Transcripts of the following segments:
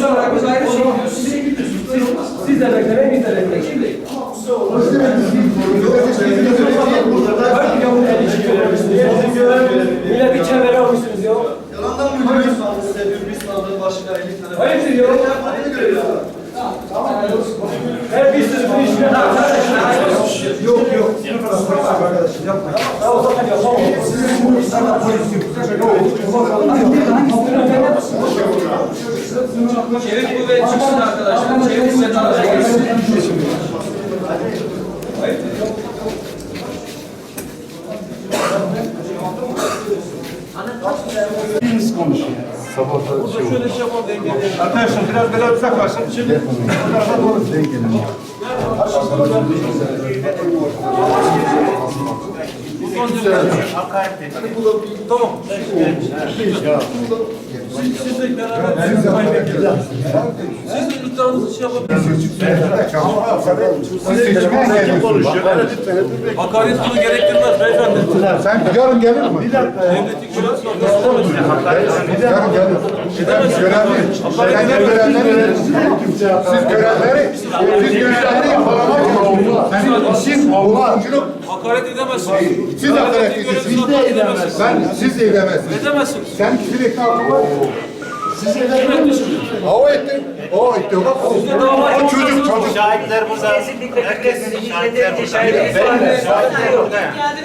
olarak biz ayrı çekiliyoruz. Siz de beklemeyin, biz de beklemeyin. Şimdi. Millet bir çevre olmuşsunuz ya. Yalandan mı görüyorsun abi size bir sınavda başına 50 tane? Hayır diyor. Her bir sınıfın işine Yok. Arkadaşım yapmayın. Sizin bu insanlar polis yok. çevik kuvvet çıksın arkadaşlar. Çevik kuvvet araya gelsin. Biriniz konuşuyor. Burada şöyle şey yapalım dengeli. Arkadaşlar biraz böyle uzaklaşın. Şimdi bu tarafa doğru dengelin. Tamam. Siz de beraber siz de iddianızı şey yapabilirsiniz. Hakaret bunu gerektirmez beyefendi. Sen yarın gelir mi? Devletin şurası var. Yarın gelir. Siz görevleri yakalamak için siz olmazcılık. Hakaret edemezsiniz. Siz hakaret ediyorsunuz. Siz de edemezsiniz. Edemezsiniz. Sen kişilik hakkı var. Siz edemezsiniz. O etti. O etti. O çocuk. Şahitler burada. Kesinlikle Herkes yeterince şahitleriniz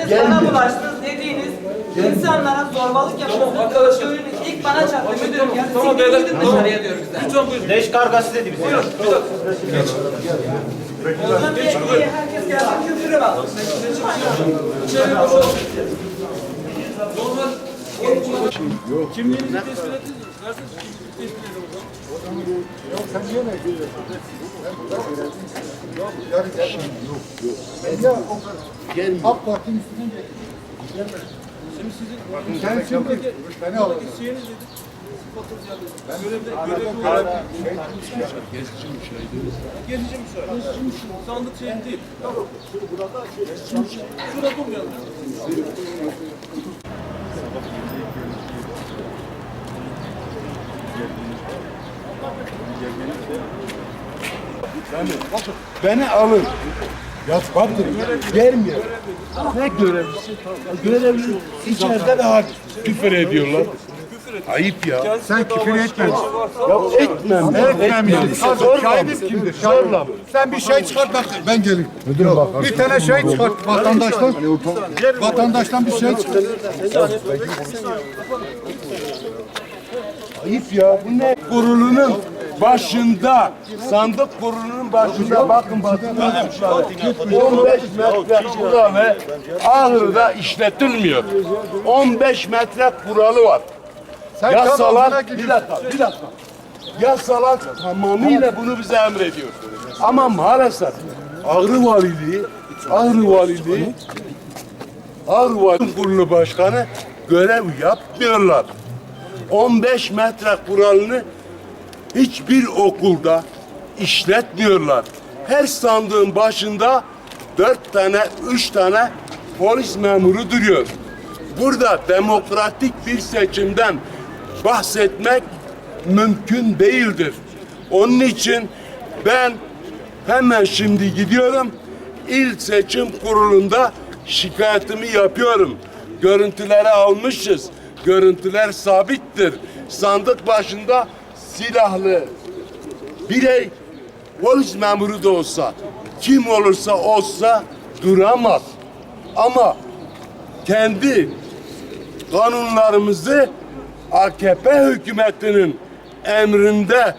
geldiniz bana bulaştınız dediğiniz insanlara zorbalık yapıyorsunuz. arkadaşlar. İlk bana çarptı müdürüm ya. Tamam Siktir beyler. gidin Tamam. dışarıya diyor bizden. Lütfen buyurun. Leş kargası dedi bize. Buyurun. Bir dakika. O zaman diye herkes gelsin küfürü bak. İçeri boşaltın. Normal. Kimliğinizi tespit ettiniz. Verseniz kimliğinizi tespit edelim o zaman. Yok sen niye ne geliyorsun? Ben burada görevliyim. Yok yarın gelmem. Yok. Ben ya AK Parti'nin üstünden geldim. Şimdi sizin Sen şimdi beni al. şeyiniz nedir? Sıfatınız yani. Görevli olarak Gezici müşahede. Sandık şey değil. Tamam. Şurada durmayalım. Beni alın. Ya bakın gelmiyor. Ne görevlisi? Görevli içeride daha küfür ediyorlar. Ayıp ya. Sen küfür etme. Ya etmem. Etmem yani. Şahidim kimdir? Şahitler. Sen bir şey çıkart bak ben geleyim. Bir tane şey çıkart vatandaştan. Vatandaştan bir şey çıkart. Ayıp ya. Bu ne? Kurulunun başında, sandık kurulunun başında bakın 15 metre kuralı Ağrı'da işletilmiyor. 15 metre kuralı var. Yasalar, bir dakika. Yasalar tamamıyla bunu bize emrediyor. Ama maalesef Ağrı Valiliği Kurulu Başkanı görev yapmıyorlar. 15 metre kuralını hiçbir okulda işletmiyorlar. Her sandığın başında 4 tane, 3 tane polis memuru duruyor. Burada demokratik bir seçimden bahsetmek mümkün değildir. Onun için ben hemen şimdi gidiyorum. İl Seçim Kurulu'nda şikayetimi yapıyorum. Görüntüleri almışız. Görüntüler sabittir. Sandık başında silahlı birey polis memuru da olsa, kim olursa olsa duramaz. Ama kendi kanunlarımızı AKP hükümetinin emrinde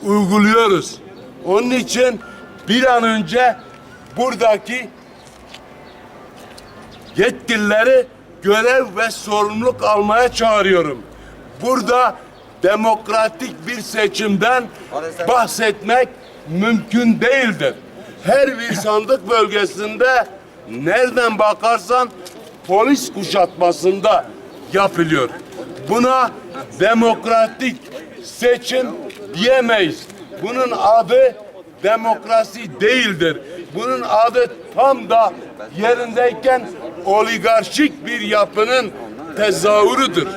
uyguluyoruz. Onun için bir an önce buradaki yetkilileri görev ve sorumluluk almaya çağırıyorum. Burada demokratik bir seçimden bahsetmek mümkün değildir. Her bir sandık bölgesinde nereden bakarsan polis kuşatmasında yapılıyor. Buna demokratik seçim diyemeyiz. Bunun adı demokrasi değildir. Bunun adı tam da yerindeyken oligarşik bir yapının tezahürüdür.